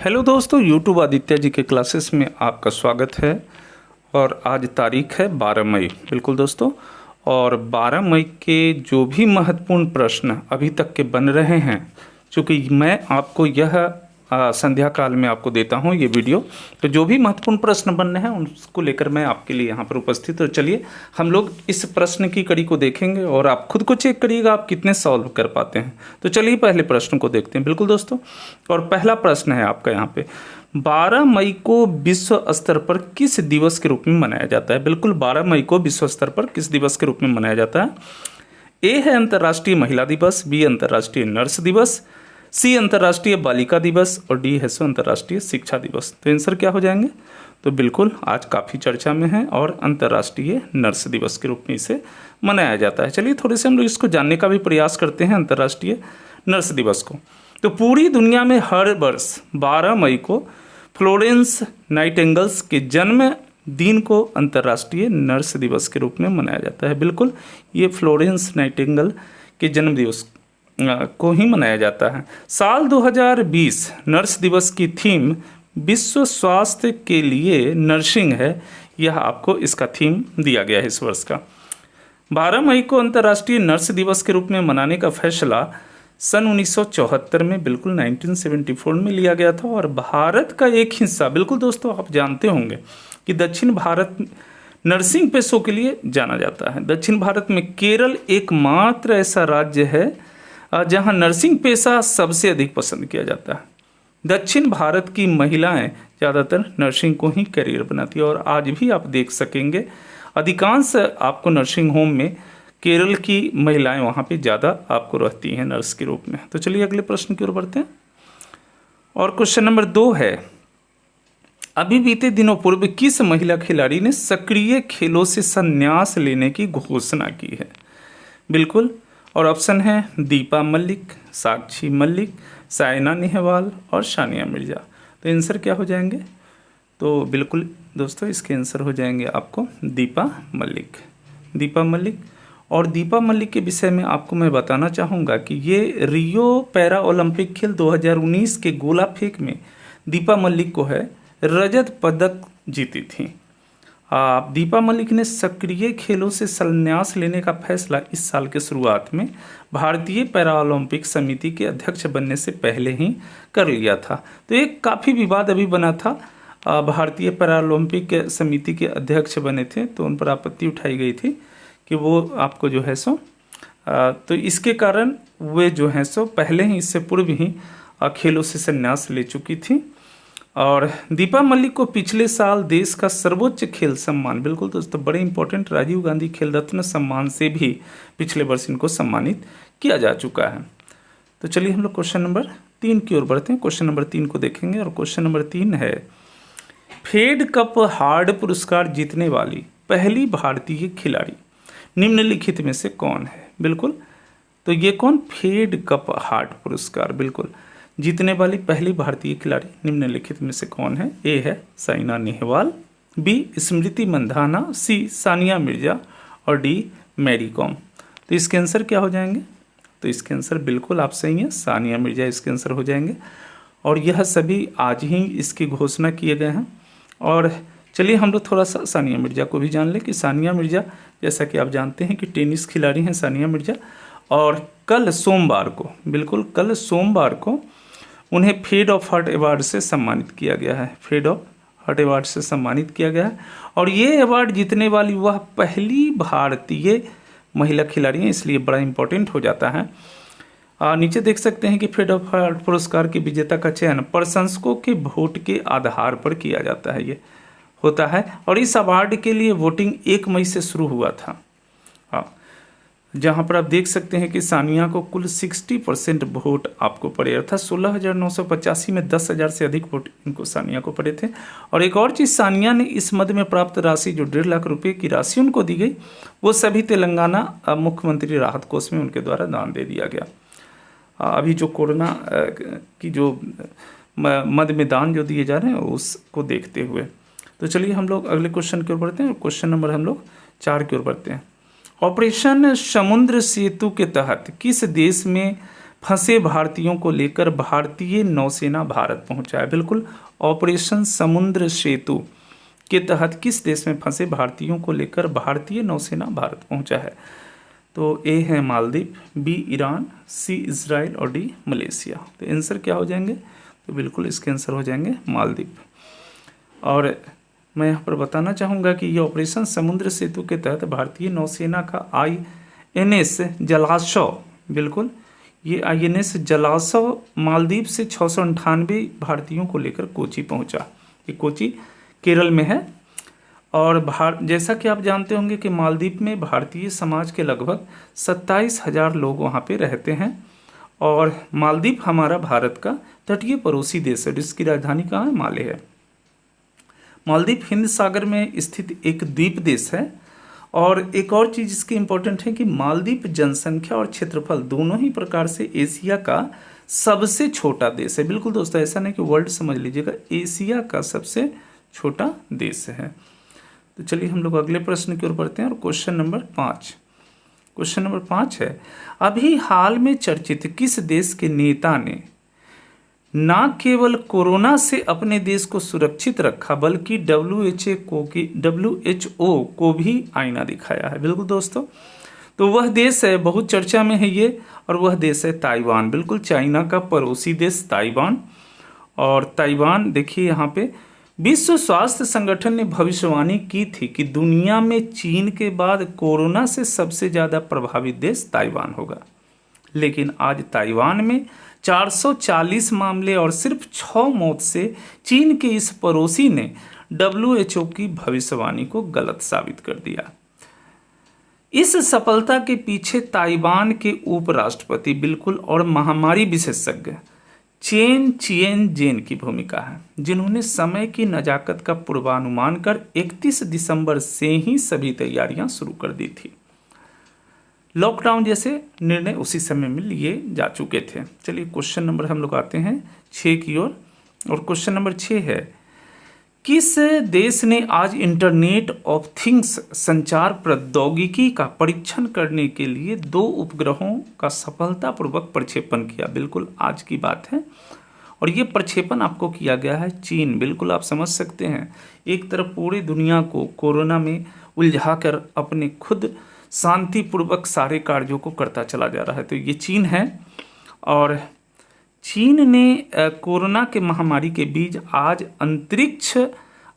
Hello दोस्तों, YouTube Aditya ji के classes में आपका स्वागत है। और आज तारीख है 12 मई। बिल्कुल दोस्तों, और 12 मई के जो भी महत्वपूर्ण प्रश्न अभी तक के बन रहे हैं, चूँकि मैं आपको यह संध्या काल में आपको देता हूं ये वीडियो, तो जो भी महत्वपूर्ण प्रश्न बन रहे हैं उसको लेकर मैं आपके लिए यहाँ पर उपस्थित। तो चलिए हम लोग इस प्रश्न की कड़ी को देखेंगे और आप खुद को चेक करिएगा आप कितने सॉल्व कर पाते हैं। तो चलिए पहले प्रश्न को देखते हैं। बिल्कुल दोस्तों, और पहला प्रश्न है आपका यहाँ पे, 12 मई को विश्व स्तर पर किस दिवस के रूप में मनाया जाता है? बिल्कुल, 12 मई को विश्व स्तर पर किस दिवस के रूप में मनाया जाता है? ए है अंतर्राष्ट्रीय महिला दिवस, बी अंतर्राष्ट्रीय नर्स दिवस, सी अंतर्राष्ट्रीय बालिका दिवस और डी है सो अंतर्राष्ट्रीय शिक्षा दिवस। तो आंसर क्या हो जाएंगे? तो बिल्कुल आज काफ़ी चर्चा में है और अंतर्राष्ट्रीय नर्स दिवस के रूप में इसे मनाया जाता है। चलिए थोड़े से हम लोग इसको जानने का भी प्रयास करते हैं अंतर्राष्ट्रीय नर्स दिवस को। तो पूरी दुनिया में हर वर्ष 12 मई को फ्लोरेंस नाइटिंगेल के जन्म दिन को अंतर्राष्ट्रीय नर्स दिवस के रूप में मनाया जाता है। बिल्कुल, ये फ्लोरेंस नाइटिंगेल के जन्म दिवस को ही मनाया जाता है। साल 2020 नर्स दिवस की थीम विश्व स्वास्थ्य के लिए नर्सिंग है। यह आपको इसका थीम दिया गया है इस वर्ष का। 12 मई को अंतर्राष्ट्रीय नर्स दिवस के रूप में मनाने का फैसला सन 1974 में, बिल्कुल 1974 में लिया गया था। और भारत का एक हिस्सा, बिल्कुल दोस्तों आप जानते होंगे कि दक्षिण भारत नर्सिंग पेशों के लिए जाना जाता है। दक्षिण भारत में केरल एकमात्र ऐसा राज्य है जहां नर्सिंग पेशा सबसे अधिक पसंद किया जाता है। दक्षिण भारत की महिलाएं ज़्यादातर नर्सिंग को ही करियर बनाती है और आज भी आप देख सकेंगे अधिकांश आपको नर्सिंग होम में केरल की महिलाएं वहां पे ज़्यादा आपको रहती हैं नर्स के रूप में। तो चलिए अगले प्रश्न की ओर बढ़ते हैं। और क्वेश्चन नंबर 2 है, अभी बीते दिनों पूर्व किस महिला खिलाड़ी ने सक्रिय खेलों से संन्यास लेने की घोषणा की है? बिल्कुल, और ऑप्शन है दीपा मलिक, साक्षी मलिक, साइना नेहवाल और सानिया मिर्जा। तो आंसर क्या हो जाएंगे? तो बिल्कुल दोस्तों इसके आंसर हो जाएंगे आपको दीपा मलिक। दीपा मलिक, और दीपा मलिक के विषय में आपको मैं बताना चाहूँगा कि ये रियो पैरा ओलंपिक खेल 2019 के गोला फेंक में दीपा मलिक को है रजत पदक जीती थी। दीपा मलिक ने सक्रिय खेलों से संन्यास लेने का फैसला इस साल के शुरुआत में भारतीय पैरा ओलंपिक समिति के अध्यक्ष बनने से पहले ही कर लिया था। तो एक काफ़ी विवाद अभी बना था। भारतीय पैरा ओलंपिक समिति के अध्यक्ष बने थे तो उन पर आपत्ति उठाई गई थी कि वो आपको जो है सो तो इसके कारण वे जो हैं सो पहले ही, इससे पूर्व ही खेलों से संन्यास ले चुकी थी। और दीपा मलिक को पिछले साल देश का सर्वोच्च खेल सम्मान, बिल्कुल दोस्तों बड़े इंपॉर्टेंट, राजीव गांधी खेल रत्न सम्मान से भी पिछले वर्ष इनको सम्मानित किया जा चुका है। तो चलिए हम लोग क्वेश्चन नंबर 3 की ओर बढ़ते हैं। क्वेश्चन नंबर 3 को देखेंगे और क्वेश्चन नंबर 3 है, फेड कप हार्ड पुरस्कार जीतने वाली पहली भारतीय खिलाड़ी निम्नलिखित में से कौन है? बिल्कुल, तो ये कौन? फेड कप हार्ड पुरस्कार बिल्कुल जीतने वाली पहली भारतीय खिलाड़ी निम्नलिखित में से कौन है? ए है साइना नेहवाल, बी स्मृति मंधाना, सी सानिया मिर्जा और डी मैरी कॉम। तो इसके आंसर क्या हो जाएंगे? तो इसके आंसर बिल्कुल आप सही हैं, सानिया मिर्जा इसके आंसर हो जाएंगे। और यह सभी आज ही इसकी घोषणा किए गए हैं। और चलिए हम लोग थोड़ा सा सानिया मिर्जा को भी जान लें कि सानिया मिर्जा, जैसा कि आप जानते हैं कि टेनिस खिलाड़ी हैं सानिया मिर्जा, और कल सोमवार को, बिल्कुल कल सोमवार को उन्हें फेड ऑफ हार्ट अवार्ड से सम्मानित किया गया है। फेड ऑफ हार्ट अवार्ड से सम्मानित किया गया है और ये अवार्ड जीतने वाली वह पहली भारतीय महिला खिलाड़ी हैं, इसलिए बड़ा इंपॉर्टेंट हो जाता है। नीचे देख सकते हैं कि फेड ऑफ हार्ट पुरस्कार के विजेता का चयन प्रशंसकों के वोट के आधार पर किया जाता है, ये होता है। और इस अवार्ड के लिए वोटिंग 1 मई से शुरू हुआ था। जहां पर आप देख सकते हैं कि सानिया को कुल 60% वोट आपको पड़े, अर्थात 16,985 में 10,000 से अधिक वोट इनको सानिया को पड़े थे। और एक और चीज़, सानिया ने इस मद में प्राप्त राशि जो 1.5 लाख रुपए की राशि उनको दी गई, वो सभी तेलंगाना मुख्यमंत्री राहत कोष में उनके द्वारा दान दे दिया गया। अभी जो कोरोना की जो मद में दान जो दिए जा रहे हैं उसको देखते हुए। तो चलिए हम लोग अगले क्वेश्चन की ओर बढ़ते हैं। क्वेश्चन नंबर हम लोग 4 की ओर बढ़ते हैं। ऑपरेशन समुद्र सेतु के तहत किस देश में फंसे भारतीयों को लेकर भारतीय नौसेना भारत पहुंचा है? बिल्कुल, ऑपरेशन समुद्र सेतु के तहत किस देश में फंसे भारतीयों को लेकर भारतीय नौसेना भारत पहुंचा है? तो ए है Maldives, B Iran, C Israel और डी मलेशिया। तो आंसर क्या हो जाएंगे? तो बिल्कुल इसके आंसर हो जाएंगे मालदीव। और मैं यहाँ पर बताना चाहूँगा कि ये ऑपरेशन समुद्र सेतु के तहत भारतीय नौसेना का INS जलाश्व, बिल्कुल ये INS जलाश्व मालदीव से 698 भारतीयों को लेकर कोची पहुँचा। ये कोची केरल में है। और जैसा कि आप जानते होंगे कि मालदीव में भारतीय समाज के लगभग 27,000 लोग वहाँ पे रहते हैं। और मालदीव हमारा भारत का तटीय पड़ोसी देश है, जिसकी राजधानी कहाँ है? माले है। मालदीव हिंद सागर में स्थित एक द्वीप देश है। और एक और चीज़ इसकी इम्पोर्टेंट है कि मालदीव जनसंख्या और क्षेत्रफल दोनों ही प्रकार से एशिया का सबसे छोटा देश है। बिल्कुल दोस्तों, ऐसा नहीं कि वर्ल्ड समझ लीजिएगा, एशिया का सबसे छोटा देश है। तो चलिए हम लोग अगले प्रश्न की ओर बढ़ते हैं। और क्वेश्चन नंबर 5 है, अभी हाल में चर्चित किस देश के नेता ने न केवल कोरोना से अपने देश को सुरक्षित रखा बल्कि WHO को भी आईना दिखाया है? बिल्कुल दोस्तों, तो वह देश है, बहुत चर्चा में है ये, और वह देश है ताइवान। बिल्कुल, चाइना का पड़ोसी देश ताइवान। और ताइवान देखिए यहाँ पे विश्व स्वास्थ्य संगठन ने भविष्यवाणी की थी कि दुनिया में चीन के बाद कोरोना से सबसे ज़्यादा प्रभावित देश ताइवान होगा। लेकिन आज ताइवान में 440 मामले और सिर्फ 6 मौत से चीन के इस पड़ोसी ने WHO की भविष्यवाणी को गलत साबित कर दिया। इस सफलता के पीछे ताइवान के उपराष्ट्रपति बिल्कुल और महामारी विशेषज्ञ चेन चिएन-जेन की भूमिका है, जिन्होंने समय की नजाकत का पूर्वानुमान कर 31 दिसंबर से ही सभी तैयारियां शुरू कर दी थी। लॉकडाउन जैसे निर्णय उसी समय में लिए जा चुके थे। चलिए क्वेश्चन नंबर हम लोग आते हैं 6 की ओर। और क्वेश्चन नंबर 6 है, किस देश ने आज इंटरनेट ऑफ थिंग्स संचार प्रौद्योगिकी का परीक्षण करने के लिए 2 उपग्रहों का सफलतापूर्वक प्रक्षेपण किया? बिल्कुल आज की बात है। और ये प्रक्षेपण आपको किया गया है चीन। बिल्कुल आप समझ सकते हैं, एक तरफ पूरी दुनिया को कोरोना में उलझाकर अपने खुद शांतिपूर्वक सारे कार्यों को करता चला जा रहा है, तो ये चीन है। और चीन ने कोरोना के महामारी के बीच आज अंतरिक्ष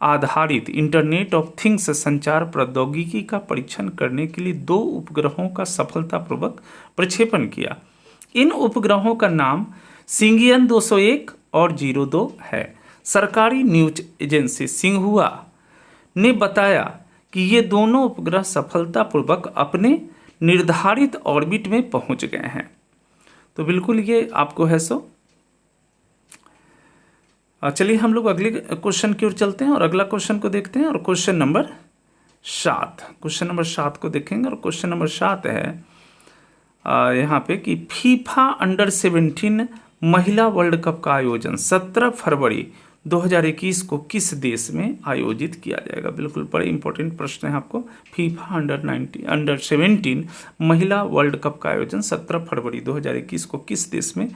आधारित इंटरनेट ऑफ थिंग्स संचार प्रौद्योगिकी का परीक्षण करने के लिए 2 उपग्रहों का सफलतापूर्वक प्रक्षेपण किया। इन उपग्रहों का नाम सिंगियन 201 और 02 है। सरकारी न्यूज एजेंसी सिंहुआ ने बताया कि ये दोनों उपग्रह सफलतापूर्वक अपने निर्धारित ऑर्बिट में पहुंच गए हैं। तो बिल्कुल ये आपको है सो। चलिए हम लोग अगले क्वेश्चन की ओर चलते हैं और अगला क्वेश्चन को देखते हैं। और क्वेश्चन नंबर 7 को देखेंगे। और क्वेश्चन नंबर 7 है यहाँ पे कि फीफा अंडर-17 महिला वर्ल्ड कप का आयोजन 17 फरवरी 2021 को किस देश में आयोजित किया जाएगा? बिल्कुल बड़े इंपॉर्टेंट प्रश्न है आपको। फीफा अंडर-17 महिला वर्ल्ड कप का आयोजन 17 फरवरी 2021 को किस देश में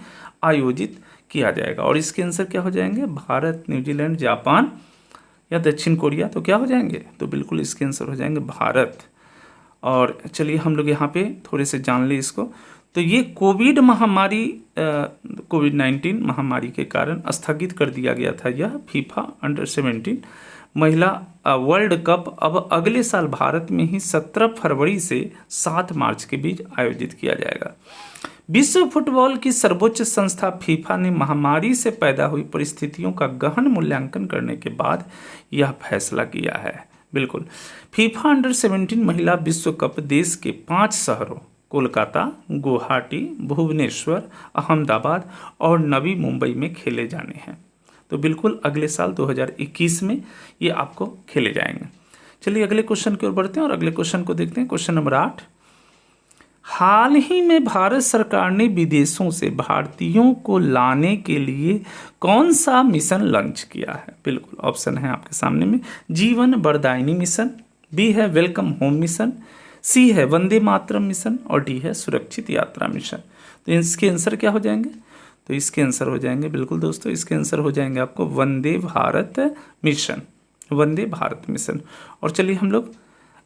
आयोजित किया जाएगा? और इसके आंसर क्या हो जाएंगे? भारत, न्यूजीलैंड, जापान या दक्षिण कोरिया। तो क्या हो जाएंगे? तो बिल्कुल इसके आंसर हो जाएंगे भारत। और चलिए हम लोग यहाँ पे थोड़े से जान ले इसको। तो ये कोविड-19 महामारी के कारण स्थगित कर दिया गया था यह फीफा अंडर-17 महिला वर्ल्ड कप अब अगले साल भारत में ही 17 फरवरी से 7 मार्च के बीच आयोजित किया जाएगा। विश्व फुटबॉल की सर्वोच्च संस्था फीफा ने महामारी से पैदा हुई परिस्थितियों का गहन मूल्यांकन करने के बाद यह फैसला किया है। बिल्कुल, फीफा अंडर-17 महिला विश्व कप देश के 5 शहरों कोलकाता, गुवाहाटी, भुवनेश्वर, अहमदाबाद और नवी मुंबई में खेले जाने हैं। तो बिल्कुल अगले साल 2021 में ये आपको खेले जाएंगे। चलिए अगले क्वेश्चन की ओर बढ़ते हैं और अगले क्वेश्चन को देखते हैं। क्वेश्चन नंबर 8, हाल ही में भारत सरकार ने विदेशों से भारतीयों को लाने के लिए कौन सा मिशन लॉन्च किया है? बिल्कुल ऑप्शन है आपके सामने में, जीवन वरदायिनी मिशन, बी है वेलकम होम मिशन, सी है वंदे मातरम मिशन और डी है सुरक्षित यात्रा मिशन। तो तो इसके आंसर क्या हो जाएंगे? तो इसके आंसर हो जाएंगे, बिल्कुल दोस्तों, इसके आंसर हो जाएंगे आपको वंदे भारत मिशन, वंदे भारत मिशन। और चलिए हम लोग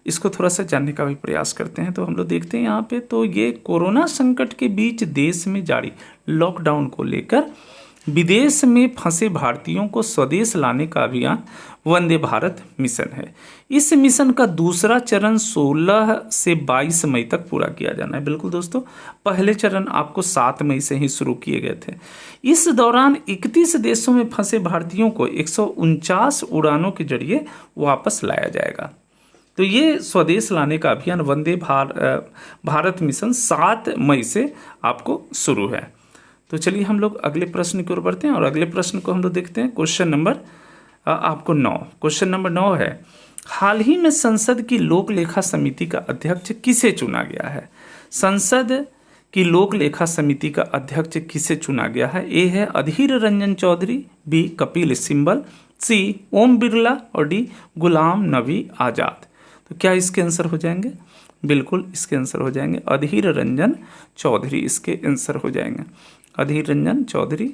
इसको थोड़ा सा जानने का भी प्रयास करते हैं। तो हम लोग देखते हैं यहाँ पे, तो ये कोरोना संकट के बीच देश में जारी लॉकडाउन को लेकर विदेश में फंसे भारतीयों को स्वदेश लाने का अभियान वंदे भारत मिशन है। इस मिशन का दूसरा चरण 16 से 22 मई तक पूरा किया जाना है। बिल्कुल दोस्तों, पहले चरण आपको 7 मई से ही शुरू किए गए थे। इस दौरान 31 देशों में फंसे भारतीयों को 149 उड़ानों के जरिए वापस लाया जाएगा। तो ये स्वदेश लाने का अभियान वंदे भारत मिशन 7 मई से आपको शुरू है। तो चलिए हम लोग अगले प्रश्न की ओर बढ़ते हैं और अगले प्रश्न को हम लोग देखते हैं। क्वेश्चन नंबर आपको 9, क्वेश्चन नंबर 9 है, हाल ही में संसद की लोक लेखा समिति का अध्यक्ष किसे चुना गया है? संसद की लोक लेखा समिति का अध्यक्ष किसे चुना गया है? ए है अधीर रंजन चौधरी, बी कपिल सिब्बल, सी ओम बिरला और डी गुलाम नबी आज़ाद। तो क्या इसके आंसर हो जाएंगे? बिल्कुल इसके आंसर हो जाएंगे अधीर रंजन चौधरी, इसके आंसर हो जाएंगे अधीर रंजन चौधरी।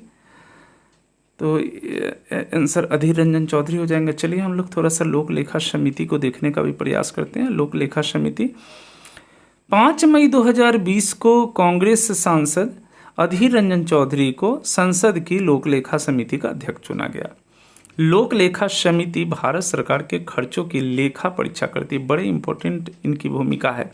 तो आंसर अधीर रंजन चौधरी हो जाएंगे। चलिए हम लोग थोड़ा सा लोक लेखा समिति को देखने का भी प्रयास करते हैं। लोक लेखा समिति 5 मई 2020 को कांग्रेस सांसद अधीर रंजन चौधरी को संसद की लोक लेखा समिति का अध्यक्ष चुना गया। लोक लेखा समिति भारत सरकार के खर्चों की लेखा परीक्षा करती है, बड़े इंपॉर्टेंट इनकी भूमिका है।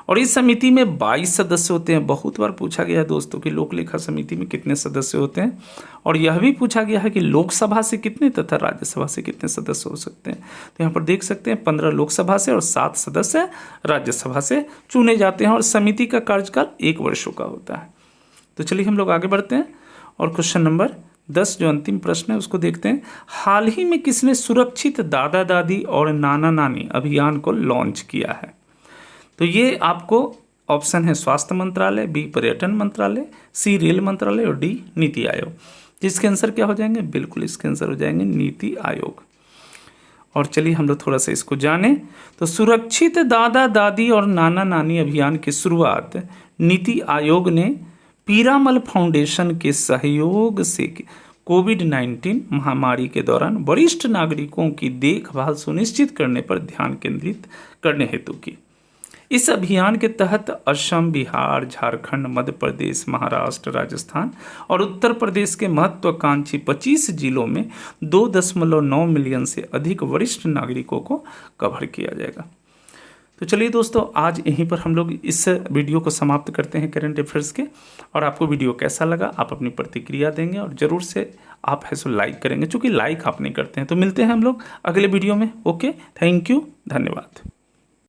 और इस समिति में 22 सदस्य होते हैं। बहुत बार पूछा गया है दोस्तों कि लोक लेखा समिति में कितने सदस्य होते हैं, और यह भी पूछा गया है कि लोकसभा से कितने तथा राज्यसभा से कितने सदस्य हो सकते हैं। तो यहाँ पर देख सकते हैं 15 लोकसभा से और 7 सदस्य राज्यसभा से चुने जाते हैं और समिति का कार्यकाल 1 वर्षों का होता है। तो चलिए हम लोग आगे बढ़ते हैं और क्वेश्चन नंबर 10 जो अंतिम प्रश्न है उसको देखते हैं। हाल ही में किसने सुरक्षित दादा दादी और नाना नानी अभियान को लॉन्च किया है? तो ये आपको ऑप्शन है स्वास्थ्य मंत्रालय, बी पर्यटन मंत्रालय, सी रेल मंत्रालय और डी नीति आयोग। जिसके आंसर क्या हो जाएंगे? बिल्कुल इसके आंसर हो जाएंगे नीति आयोग। और चलिए हम लोग थोड़ा सा इसको जानें। तो सुरक्षित दादा दादी और नाना नानी अभियान की शुरुआत नीति आयोग ने पीरामल फाउंडेशन के सहयोग से कोविड-19 महामारी के दौरान वरिष्ठ नागरिकों की देखभाल सुनिश्चित करने पर ध्यान केंद्रित करने हेतु की। इस अभियान के तहत असम, बिहार, झारखंड, मध्य प्रदेश, महाराष्ट्र, राजस्थान और उत्तर प्रदेश के महत्वाकांक्षी 25 जिलों में 2.9 मिलियन से अधिक वरिष्ठ नागरिकों को कवर किया जाएगा। तो चलिए दोस्तों, आज यहीं पर हम लोग इस वीडियो को समाप्त करते हैं करंट अफेयर्स के। और आपको वीडियो कैसा लगा आप अपनी प्रतिक्रिया देंगे और ज़रूर से आप है सो लाइक करेंगे, चूँकि लाइक आप नहीं करते हैं। तो मिलते हैं हम लोग अगले वीडियो में। ओके, थैंक यू, धन्यवाद।